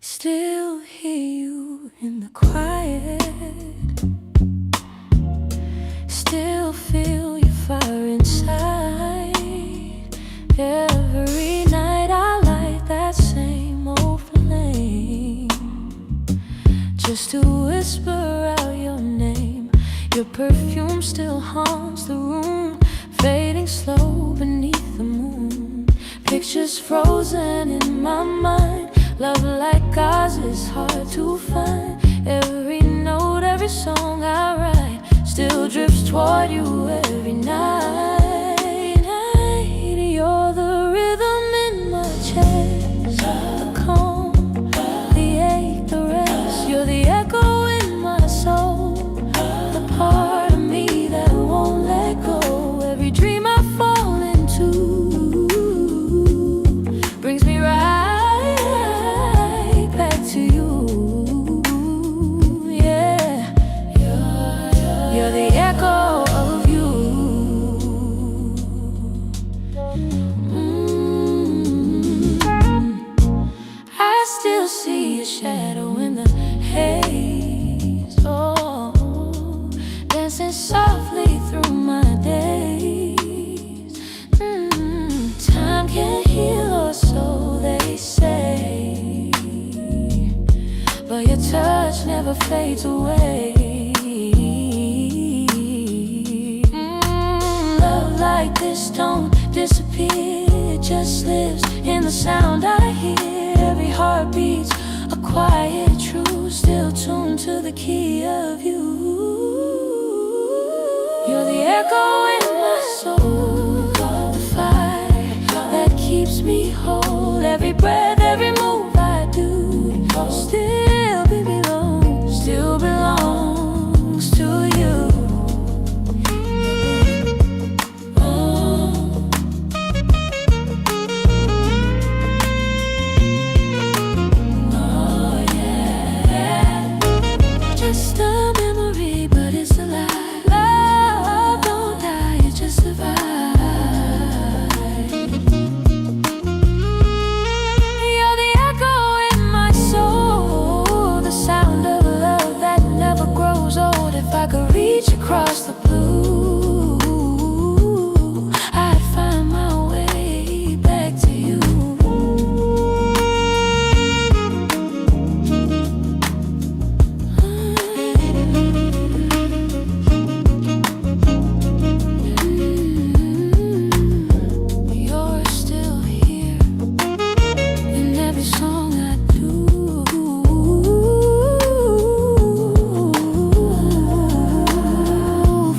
Still hear you in the quiet, still feel your fire inside. Every night I light that same old flame, just to whisper out your name. Your perfume still haunts the room, fading slow beneath the moon. Pictures frozen in my mind. Love like ours is hard to find. Every note, every song I write still drifts toward you every night. You're the rhythm in my chest, the calm, the ache, the rest. You're the echo in my soul, the part of me that won't let go. Every dream I fall into brings me right back to you. Yeah, you're the echo of you. I still see a shadow in the haze, oh, dancing softly through my days. Time can't heal or so they say, but your touch never fades away. Love like this don't disappear, it just lives in the sound I hear. Every heartbeat's a quiet truth, still tuned to the key of you. You're the echo in my soul, the fire that keeps me whole. Every breath, every move I do still belongs to you. Just a memory, but it's alive. Love don't die, it just survives. You're the echo in my soul, the sound of love that never grows old. If I could reach across the blue, I'd find my way back to you. You're still here in every song I do.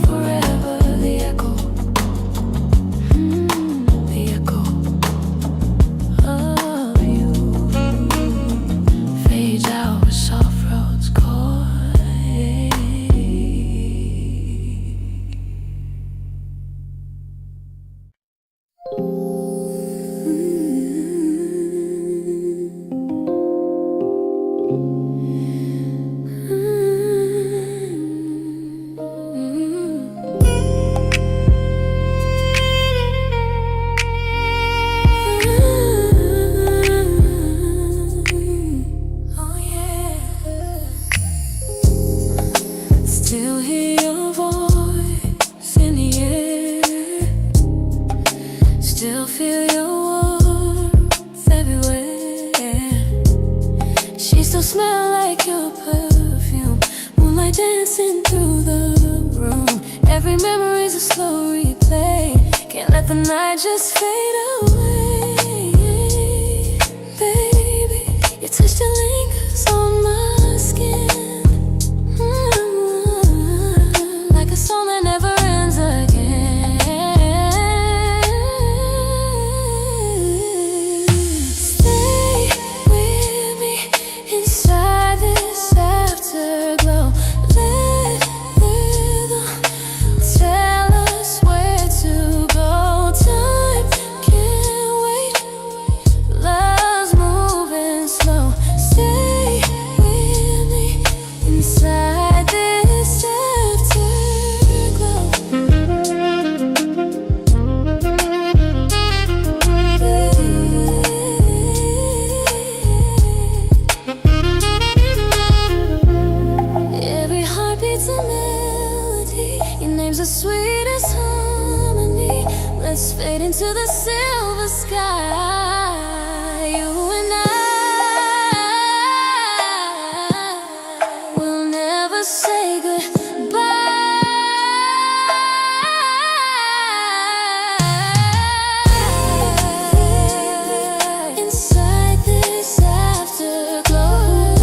Forever the echo of you fades out with soft roads caught. Oh yeah. Still hear your voice in the air, still feel your warmth everywhere. She still smell like your perfume, moonlight dancing through the room. Every memory's a slow replay, can't let the night just fade away. Baby, your touch still lingers on my skin, like a song that never ends again. Stay with me inside this afterglow. Let dreams the sweetest harmony. Let's fade into the silver sky. You and I will never say goodbye. Inside this afterglow,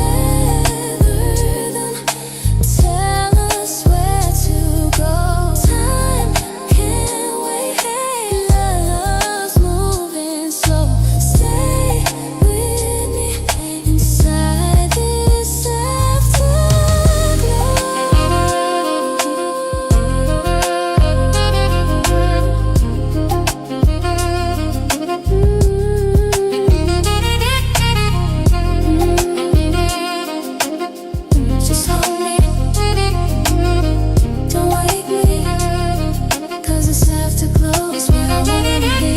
rhythm, tell us where to go. Time can't wait. Love's moving slow. Stay with me inside this afterglow. Just hold me, don't wake me, 'cause this afterglow is where I wanna be.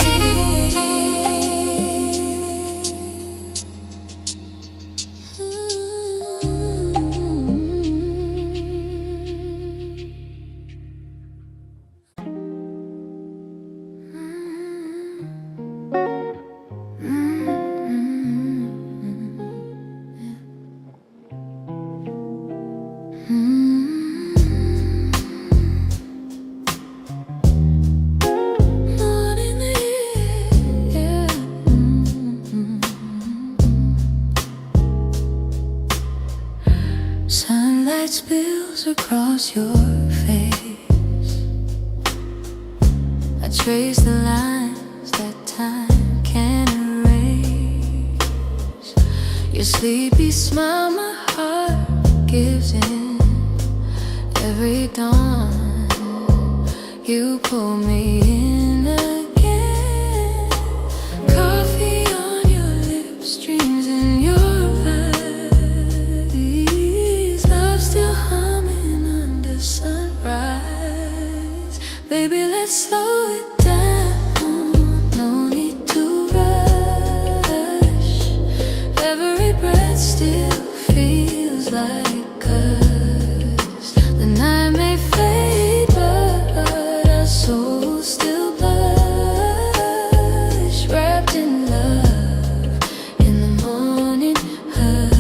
Morning air, Sunlight spills across your face. I trace the lines that time can't erase. Your sleepy smile, my heart gives in. Every dawn, you pull me in again. Coffee on your lips, dreams in your eyes. Love still humming under sunrise. Baby, let's slow it down. No need to rush. Every breath still feels like us. The night may fade, but our souls still blush. Wrapped in love in the morning hush.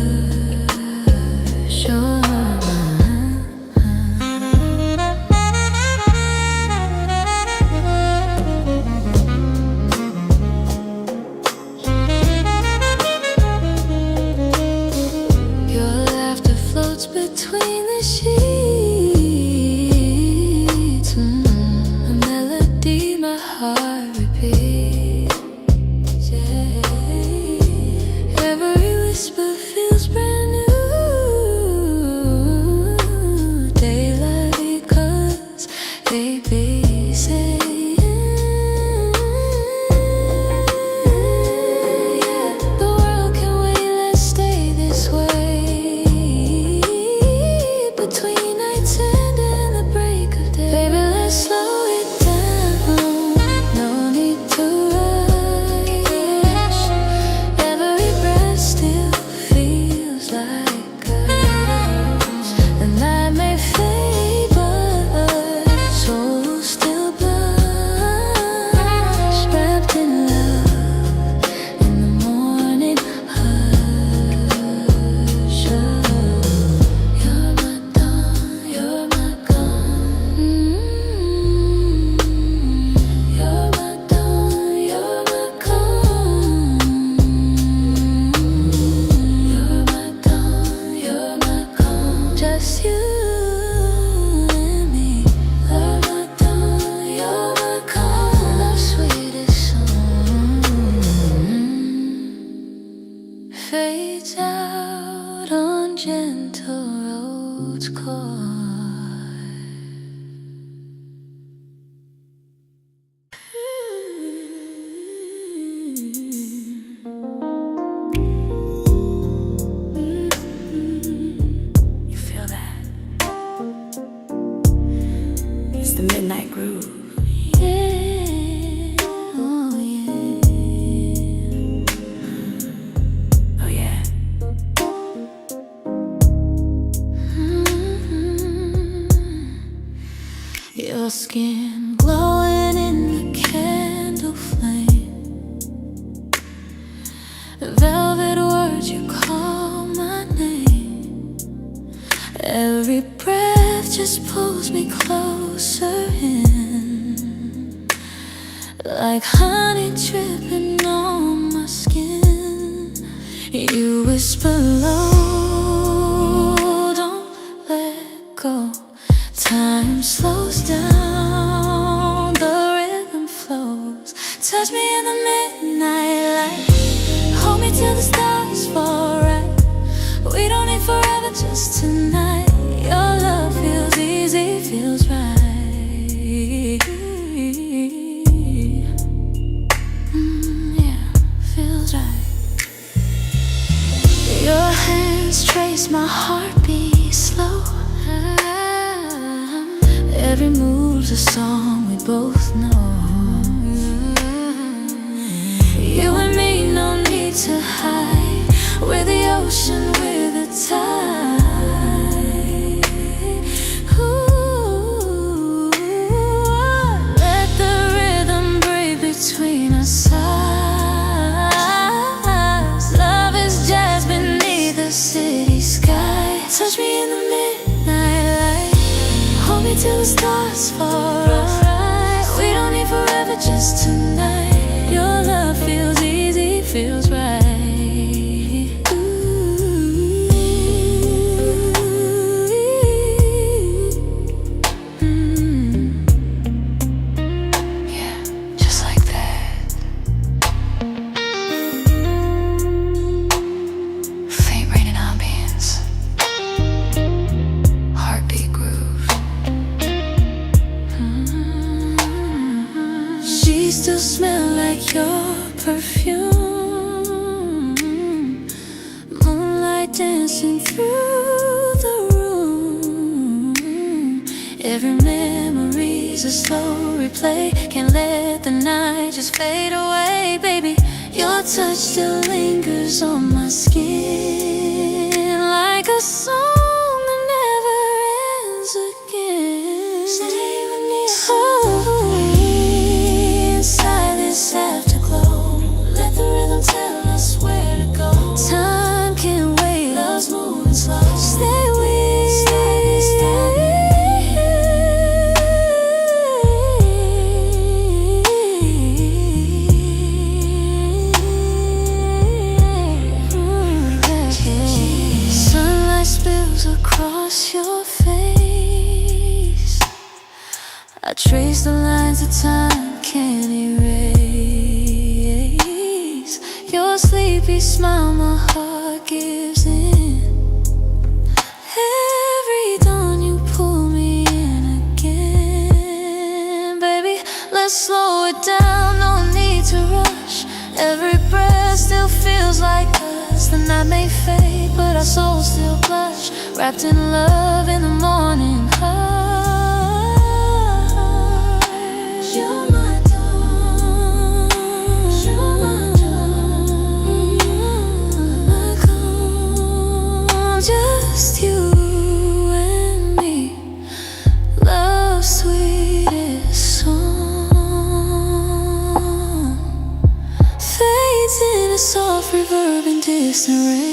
Your laughter floats between the sheets. A melody my heart repeats. Yeah. Every whisper feels brand new. Daylight because they be saying, yeah, the world can wait, let's stay this way. Between night's end and the break of day. Baby, let's slow it down. No need to rush. Every breath still feels like us. The night may fade, but souls still blush. Wrapped in love in the morning hush. You're my dawn, you're my calm. You're my dawn, you're my calm. You're my dawn, you're my calm. Just you and me. You're my dawn, you're my calm. Love's sweetest song fades out on gentle roads caught. You feel that? It's the midnight groove. Yeah, oh yeah. Oh yeah. You're Your skin glowing in the candle flame, velvet words you call my name. Every breath just pulls me closer in, like honey dripping on my skin. You whisper low, don't let go. Time slows down, the rhythm flows. Touch me in the midnight light, hold me till the stars fall right. We don't need forever, just tonight. Your love feels easy, feels right. Yeah, feels right. Your hands trace my heartbeat slow. Every move's a song we both know. You and me, no need to hide. We're the ocean, we're the tide. Ooh, let the rhythm breathe between our sides. Love is jazz beneath the city sky. Touch me in the midnight light, hold me till the stars fall right. We don't need forever, just tonight. Your love feels easy, feels right. Yeah, just like that. Faint rain and ambience, heartbeat groove. She still smell like your perfume, moonlight dancing through the room. Every memory's a slow replay, can't let the night just fade away. Baby, your touch still lingers on my skin, like a song that never ends again. Stay with me, inside this afterglow. Let the rhythm tell us where to go. Time can't wait, love's moving slow. Stay with me. Sunlight spills across your face. I trace the lines that time can't erase. Your sleepy smile, my heart gives in. Every dawn you pull me in again. Baby, let's slow it down, no need to rush. Every breath still feels like us. The night may fade, but our souls still blush, wrapped in love in the morning hush. You're my dawn, you're my dawn. Like home, just you and me. Love's sweetest song fades in a soft reverb and distant rain.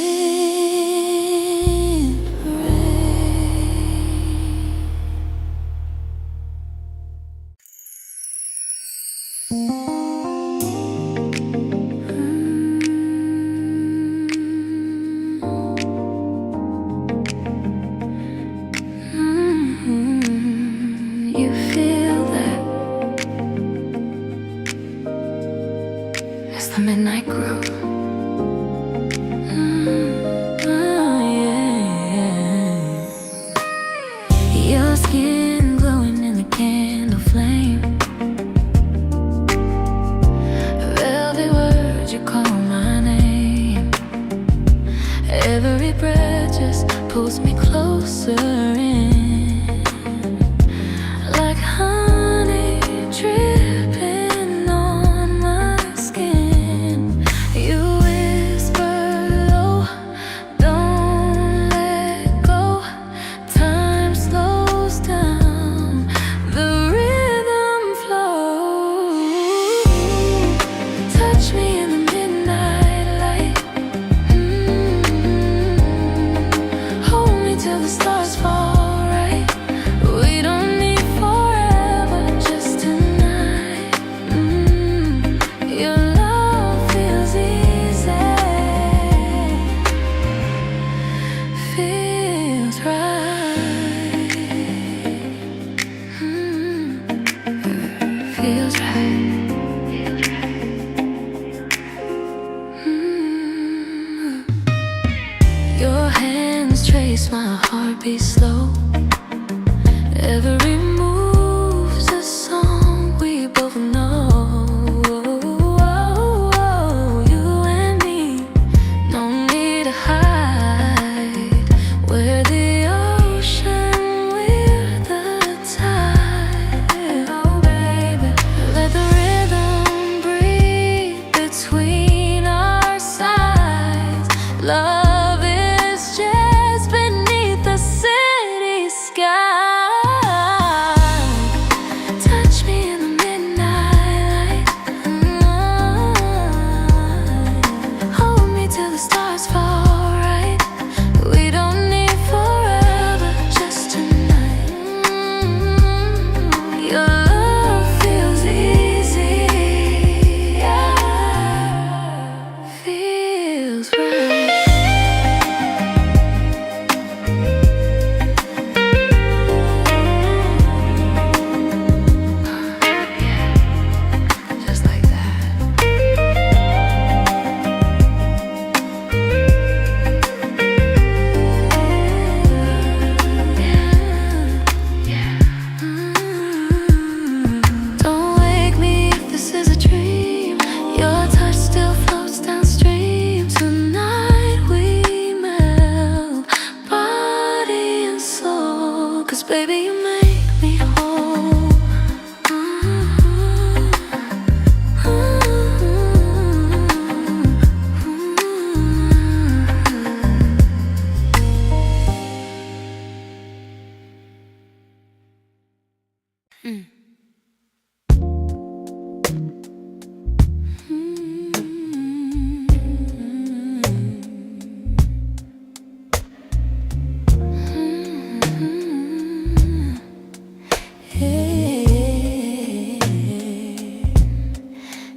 make me whole.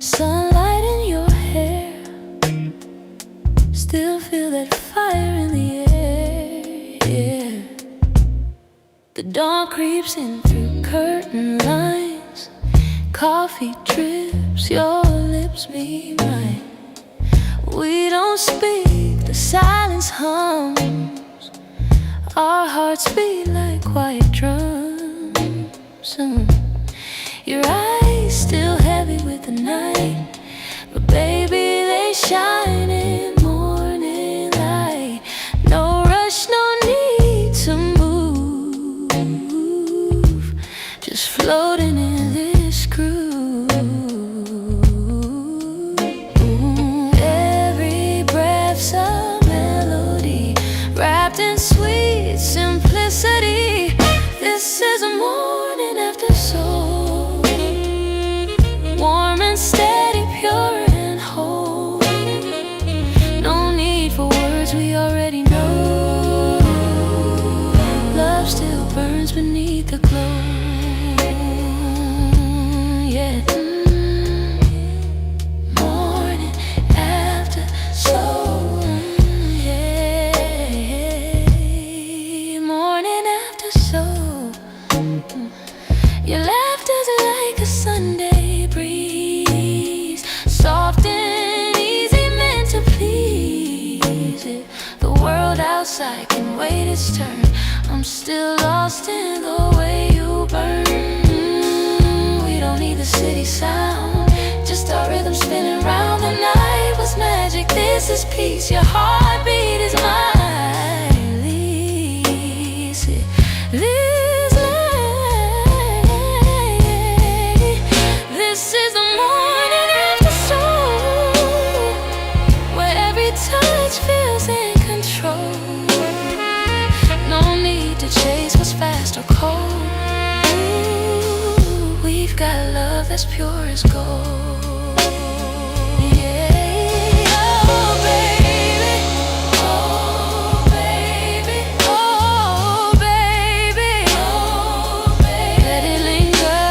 Sunlight in your hair, still feel that fire in the air, yeah. The dawn creeps in through curtain lines, coffee drips, your lips meet mine. We don't speak, the silence hums, our hearts beat like quiet drums. Your eyes still heavy with the night, but baby they shine in morning light. No rush, no need to move, just floating in this groove. Every breath's a melody, wrapped in sweet simplicity. This is a morning after soul, warm and steady, pure and whole. No need for words, we already know. Love still burns beneath the glow, yeah. Morning after soul, yeah. Morning after soul. Your laughter's like a Sunday breeze, soft and easy, meant to please it. The world outside can wait its turn, I'm still lost in the way you burn. We don't need the city sound, just our rhythm spinning round. The night was magic, this is peace. Your heartbeat is mine. Release it. This night, this is the morning after soul, where every touch feels in control. No need to chase what's fast or cold. Ooh, we've got love that's pure as gold, yeah. Oh baby, oh baby, oh baby, oh baby. Let it linger,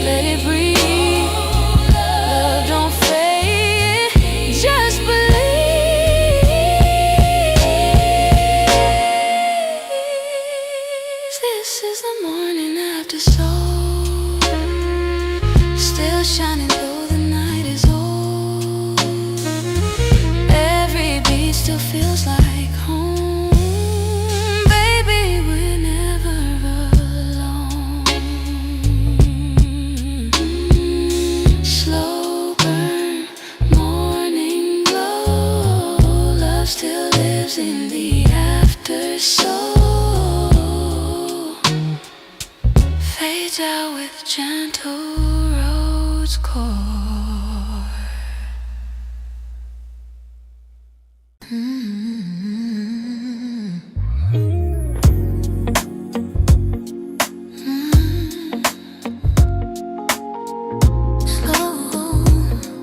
let it breathe. Love don't fade, just believe. This is the morning after soul, still shining though the night is old. Every beat still feels like home. Baby, we're never alone. Slow burn, morning glow. Love still lives in the after soul, fades out with gentle rose chord.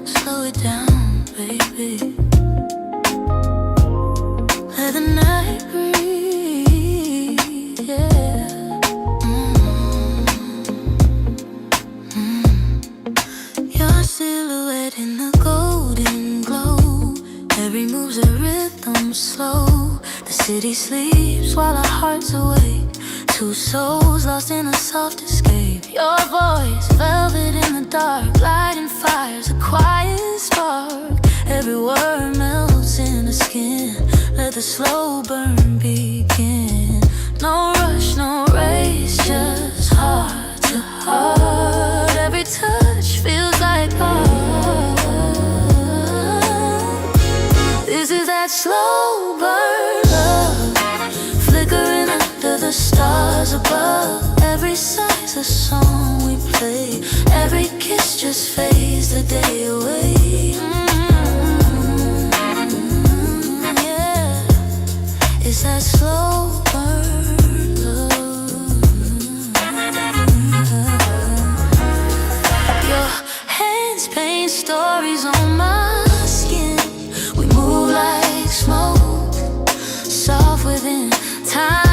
Slow it down, baby. Let the night breathe, yeah. Your silhouette in the golden glow, every move's a rhythm slow. The city sleeps while our hearts awake, two souls lost in a soft escape. Your voice, velvet in the dark, lighting fires, a quiet spark. Every word melts in the skin, let the slow burn begin. No rush, no race, just heart to heart. Every touch feels like art. This is that slow burn love, flickering under the stars above. just fades the day away. Yeah, it's that slow burn love. Your hands paint stories on my skin. We move like smoke, soft within time.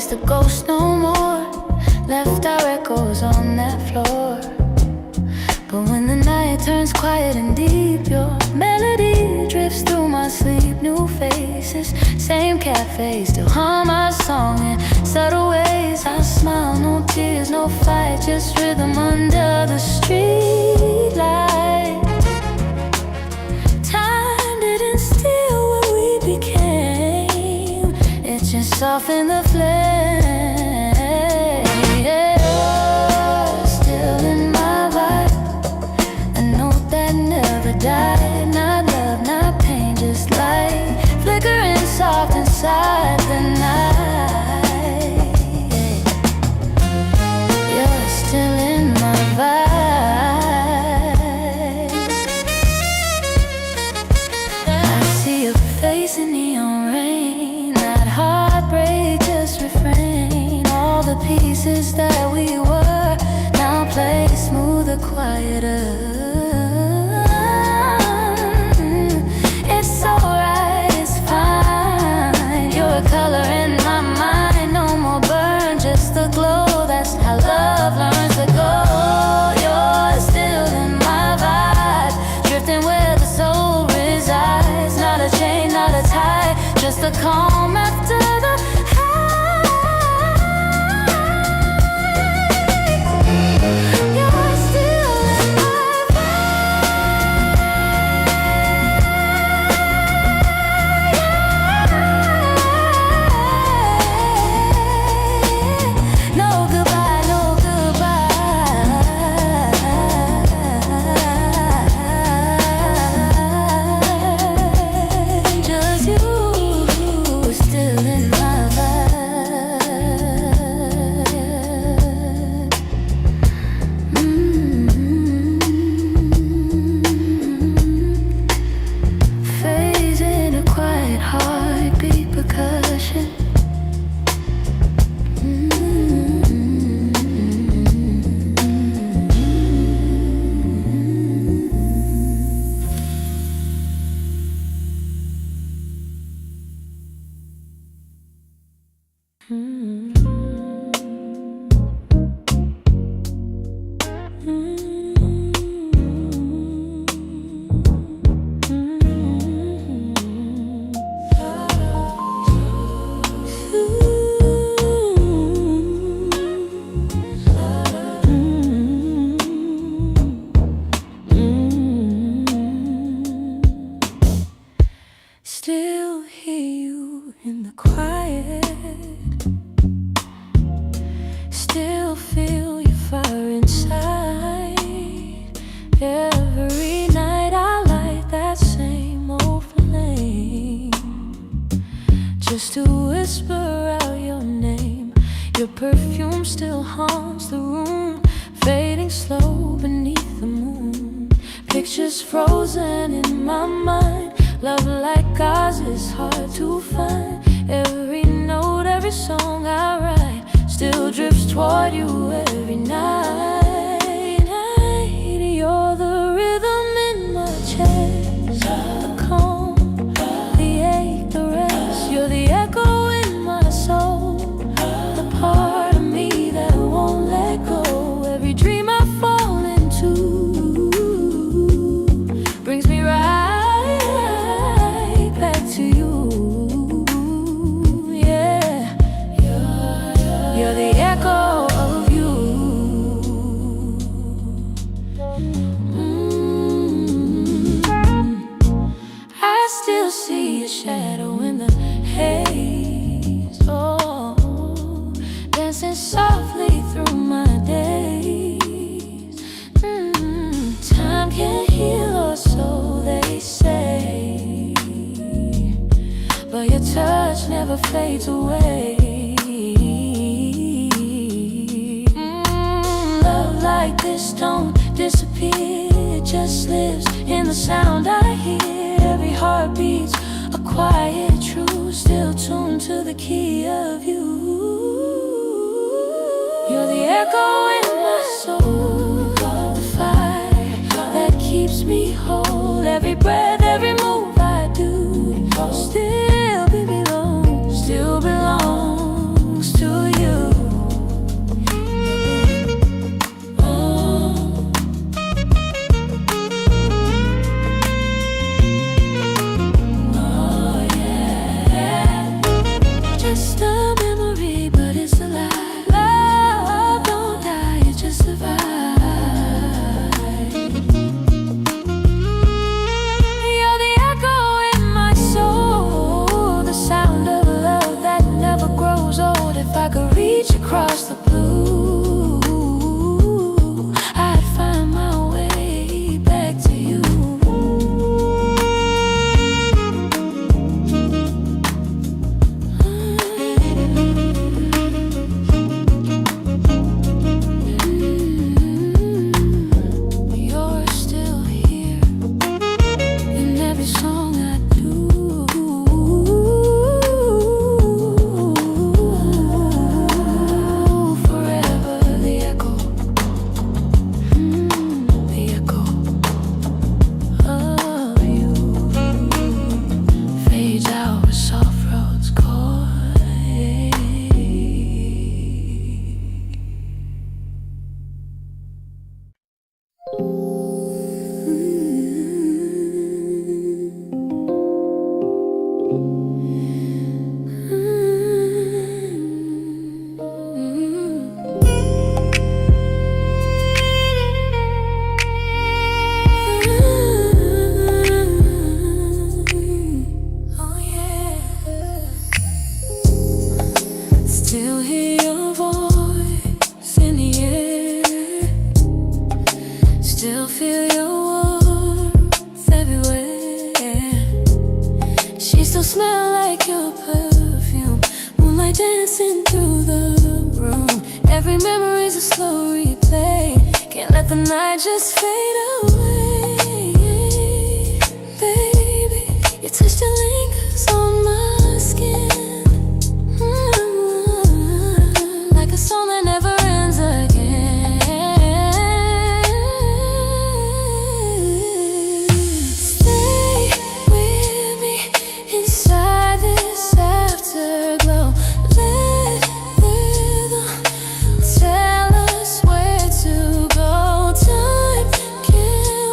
The ghost no more, left our echoes on that floor. But when the night turns quiet and deep, your melody drifts through my sleep. New faces, same cafe, still hum our song in subtle ways. I smile, no tears, no fight, just rhythm under the street light. Time didn't steal what we became, it just softened the flame. Died, not love, not pain, just light flickering soft inside the night. You're still in my vibe. I see your face in neon rain, that heartbreak, just refrain. All the pieces that we were now play smoother, quieter. Color in my mind, no more burn, just the glow. That's how love learns to go. You're still in my vibe, drifting where the soul resides. Not a chain, not a tie, just a calm after the high. You're still in my still Every night I light that same old flame, just to whisper out your name. Your perfume still haunts the room, fading slow beneath the moon. Pictures frozen in my mind, love like ours is hard to find. Every note, every song I write still drifts toward you every night. You're the rhythm in my chest, the calm, the ache, the rest. You're the echo in my soul, the part of me that won't let go. Every dream I fall into brings me right back to you. Yeah, you're the echo of you. I still see a shadow in the haze, oh, dancing softly through my days. Time can heal, or so they say, but your touch never fades away. Love like this don't disappear, it just lives in the sound I hear. Every heartbeat's a quiet truth, still tuned to the key of you. You're the echo in my soul, the fire that keeps me whole. Every breath, every move I do still belongs to you. Just a memory, but it's alive. Love don't die, it just survives. You're the echo in my soul, the sound of love that never grows old. If I could reach across the blue, I'd find my way back to you. Just fade away, baby. Your touch still lingers on my skin, like a song that never ends again. Stay with me inside this afterglow. Let rhythm tell us where to go. Time can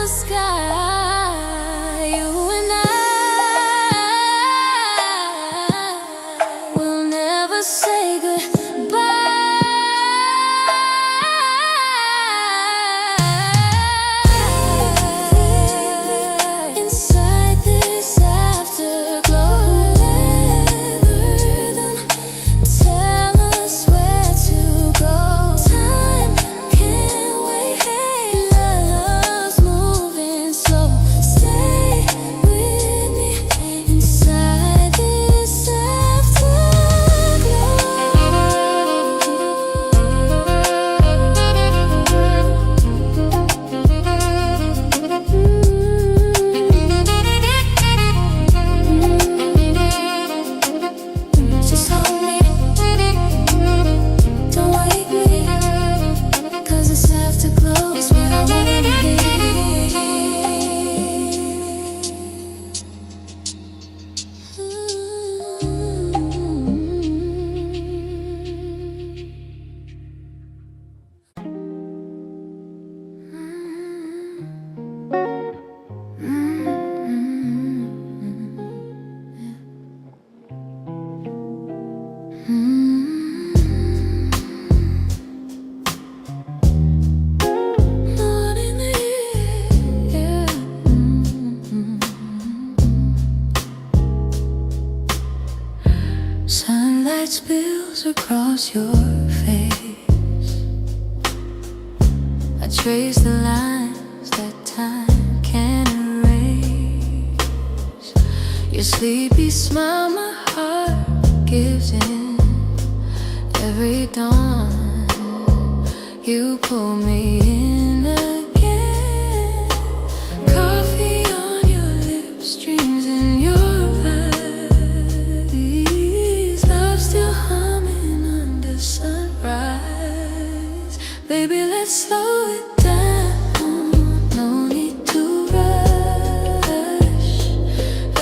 sky. You and I will never say goodbye. Inside this afterglow, rhythm, tell us where to go. Time can't wait. Love's moving slow. Stay with me inside this just hold me, don't wake me, 'cause this afterglow is where I wanna be. Morning air, Sunlight spills across your face. I trace the lines that time can't erase. Your sleepy smile, my heart gives in. Every dawn, you pull me in again. Coffee on your lips, dreams in your eyes. Love still humming under sunrise. Baby, let's slow it down. No need to rush.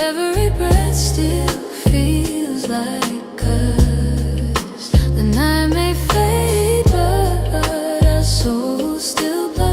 Every breath still feels like us. The night may fade, but our souls still blind.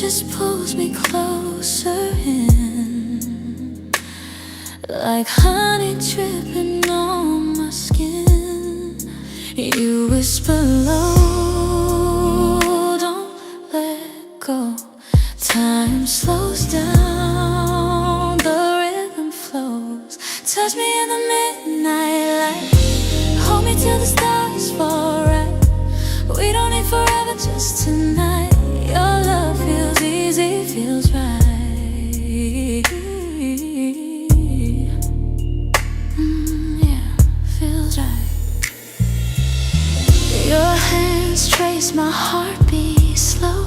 just pulls me closer in, like honey dripping on my skin. You whisper low, don't let go. Time slows down, the rhythm flows. Touch me in the midnight light, hold me till the stars fall right. We don't need forever, just tonight. Your love feels easy, feels right. Yeah, feels right. Your hands trace my heartbeat slow.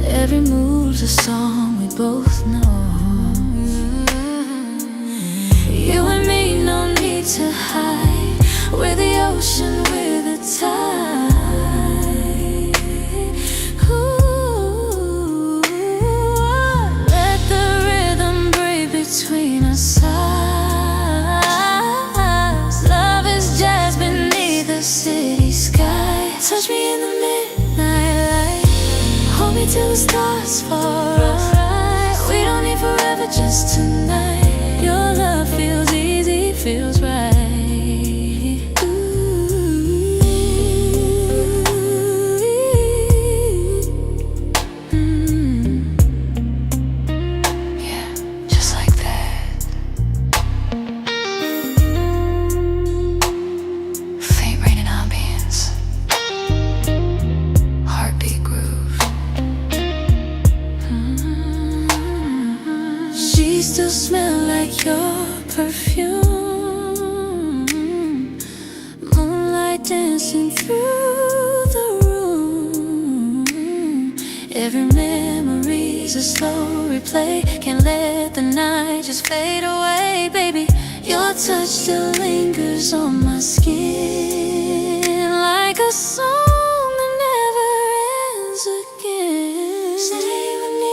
Every move's a song we both know. You and me, no need to hide. We're the ocean, we're the tide. Ooh, let the rhythm breathe between our sides. Love is jazz beneath the city sky. Touch me in the midnight light, hold me till the stars fall right. We don't need forever, just tonight. Your love feels easy, feels right. Still smell like your perfume, moonlight dancing through the room. Every memory's a slow replay. Can't let the night just fade away, baby. Your touch still lingers on my skin, like a song that never ends again. Stay with me,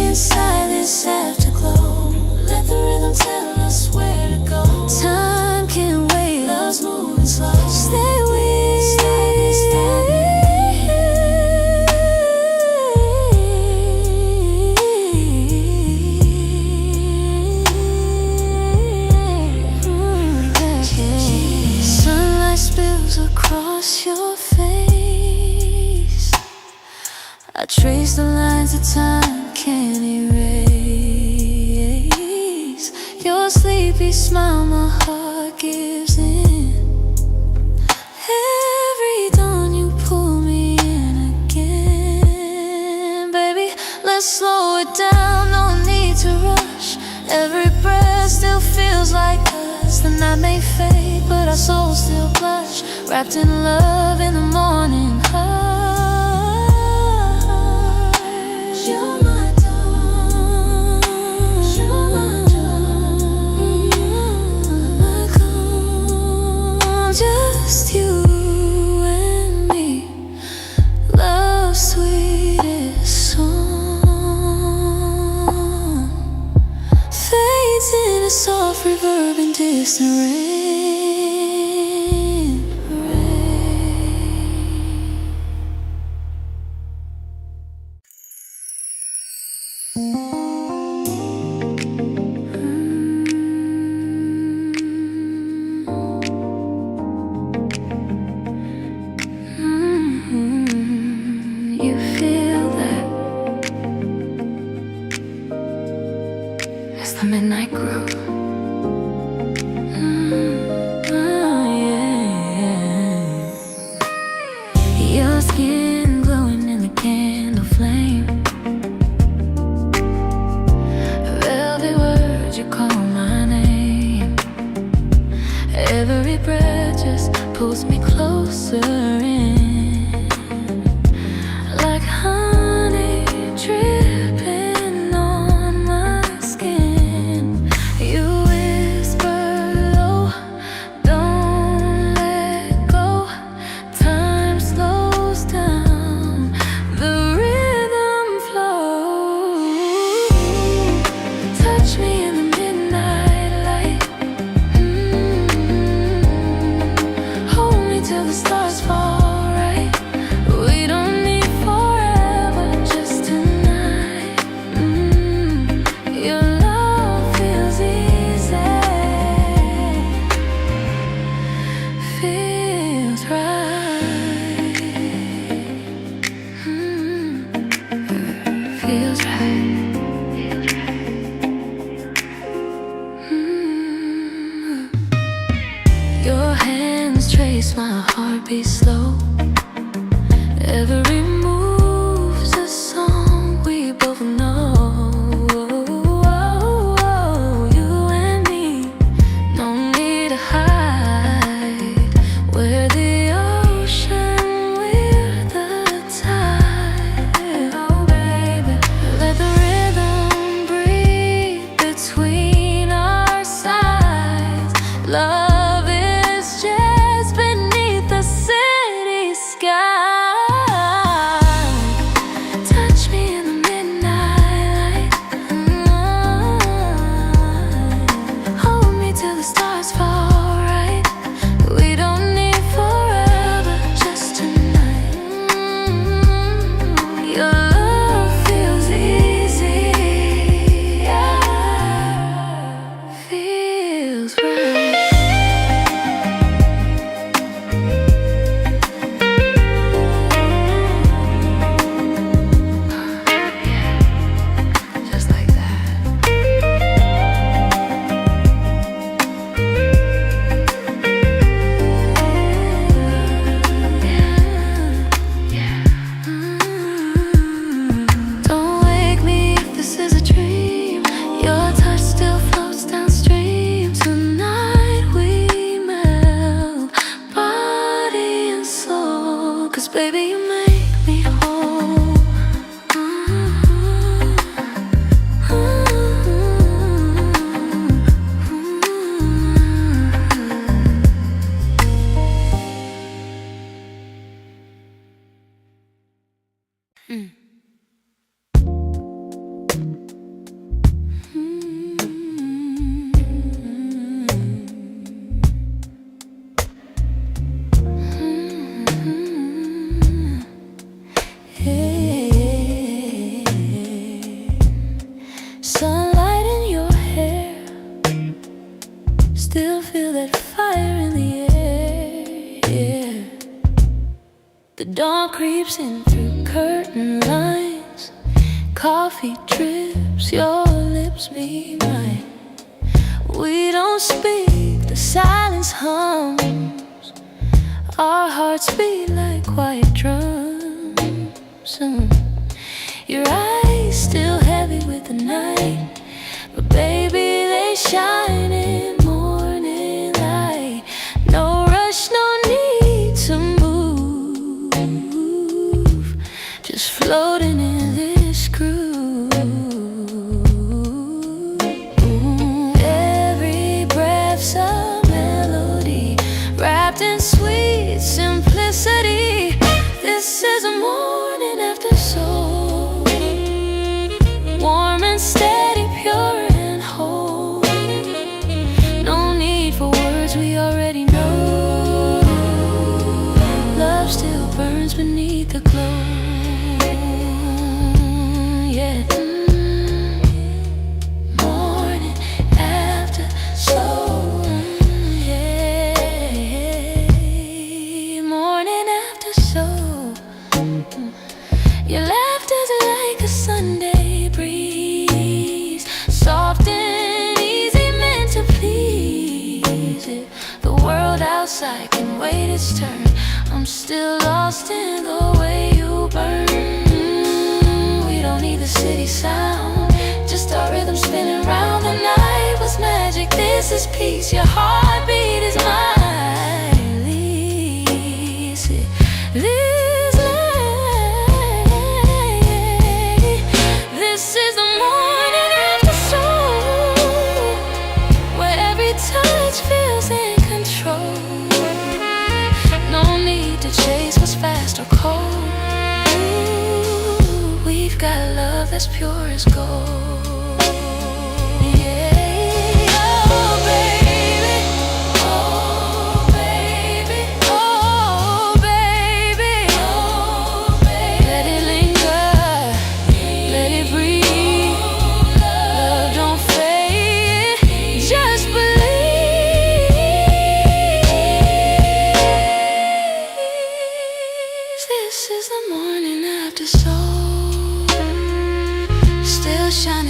inside this afterglow. Let the rhythm tell us where to go. Time can't wait, love's moving slow. Stay with me. Sunlight spills across your face. I trace the lines of time can't erase. Your sleepy smile, my heart gives in. Every dawn you pull me in again. Baby, let's slow it down, no need to rush. Every breath still feels like us. The night may fade, but our souls still blush, wrapped in love in the morning hush. You're my dawn, you're my dawn, my calm. Just you and me, love's sweetest song fades in a soft reverb in distant rain. You feel that as the midnight groove. Your skin glowing in the candle flame. Velvet words, you call my name. Every breath just pulls me closer in, like honey dripping on my skin. You whisper low, don't let go. Time slows down, the rhythm flows. Touch me in the midnight light, hold me till the stars fall right. makes my heart beat slow. Every move's a song we both know. You and me, no need to hide. We're the ocean, we're the tide. Oh baby, let the rhythm breathe between our sides. Love is just beneath the city sky. Baby, you make me whole. Sunlight in your hair, still feel that fire in the air, yeah. The dawn creeps in through curtain lines. Coffee drips, your lips meet mine. We don't speak, the silence hums. Our hearts beat like quiet drums. Your eyes still heavy with the night, but baby, they shine in morning light. No rush, no need to move, just floating in this groove. Every breath's a melody, wrapped in sweet simplicity. This is a morning after soul, warm and steady, pure and whole. No need for words, we already know. Love still burns beneath the glow, yeah. Morning after soul, yeah. Morning after soul. Your laughter's like a Sunday breeze, soft and easy, meant to please it. The world outside can wait its turn. I'm still lost in the way you burn. We don't need the city sound, just our rhythm spinning round. The night was magic, this is peace. Your heartbeat is my lease. This night, this is the morning after soul, where every touch feels in control. No need to chase what's fast or cold. Ooh, we've got love that's pure as gold. Yeah. Oh baby, oh baby, oh baby, oh baby. Let it linger, let it breathe. Love don't fade, just believe. This is the morning after soul, still shining.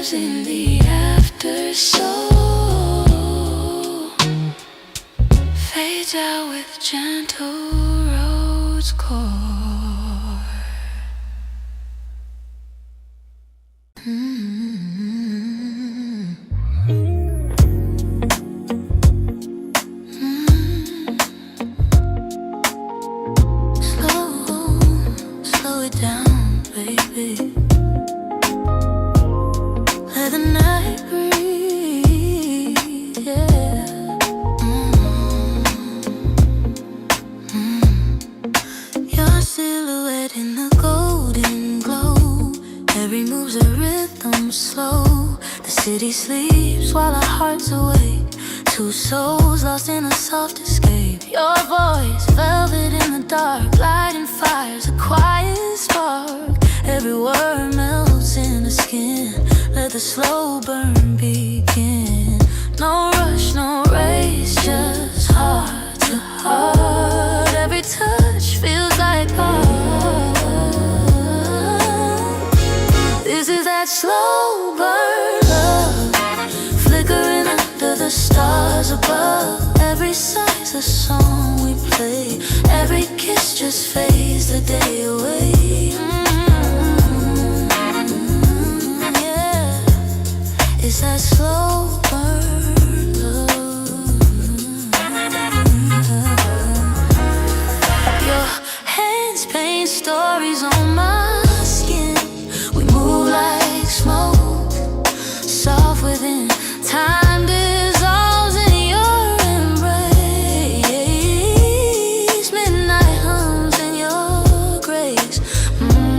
fires in the after soul fades out with gentle rose chord. Slow it down, baby. Let the night breathe, yeah. Your silhouette in the golden glow. Every move's a rhythm slow. The city sleeps while our hearts awake. Two souls lost in a soft escape. Your voice, velvet in the dark, lighting fires, a quiet spark. Every word melts in the skin. Let the slow burn begin. No rush, no race, just heart to heart. Every touch feels like art. This is that slow burn love, flickering under the stars above. Every sigh's a song we play. Every kiss just fades the day away. Yeah, it's that slow burn love. Your hands paint stories on my skin. We move like smoke, soft within. Time dissolves in your embrace. Midnight hums in your grace.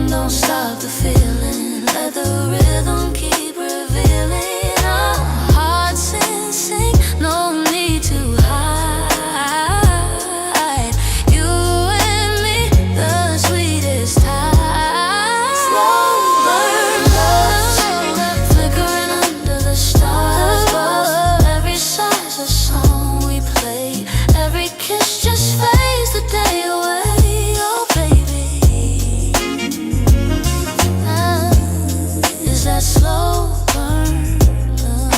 Don't stop the feeling. Let the rhythm keep revealing. Our hearts in sync. No need to hide. You and me, the sweetest time. Slow burn love, flickering under the stars above. Every sigh's a song we play. Every kiss just fades the day away. Oh baby, is that slow burn love?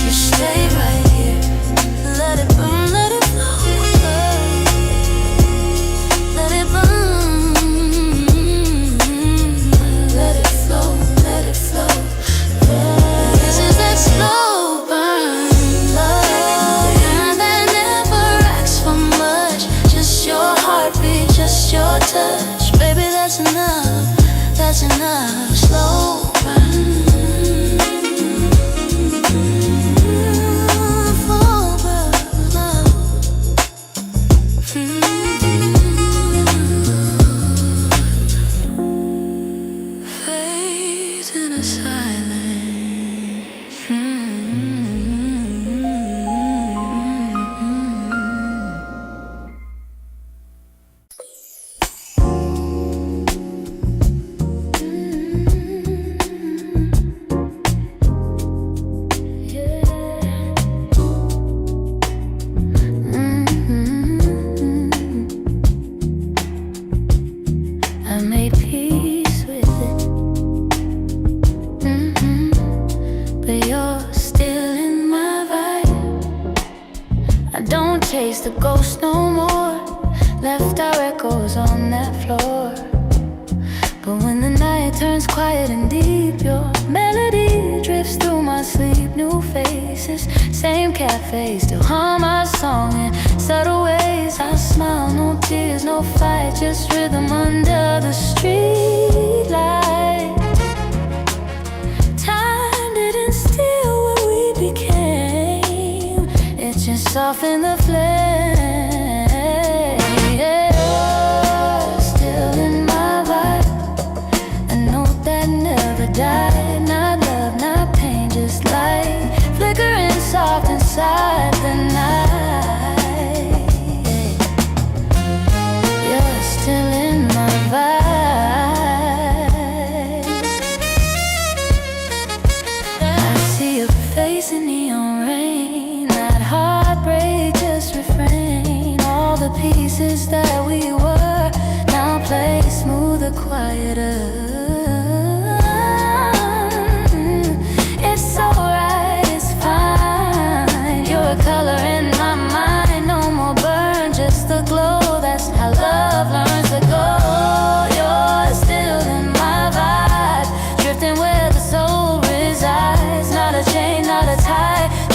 You stay right here. Let it burn, let it flow. Let it burn. Let it flow, let it flow. This is that slow burn love, kind that never asks for much. Just your heartbeat, just your touch. Baby, that's enough, that's enough. Slow burn. Slow burn love. Fades in a silence. I made peace with it, but you're still in my vibe. I don't chase the ghost no more. Left our echoes on that floor. But when the night turns quiet and deep, your melody drifts through my sleep. New faces, same cafe, still hum our song in subtle ways. I smile, no tears, no fight, just rhythm under the street light. Time didn't steal what we became, it just softened the flame. You're still in my vibe, a note that never died. Not love, not pain, just light, flickering soft inside the night.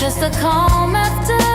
just a calm after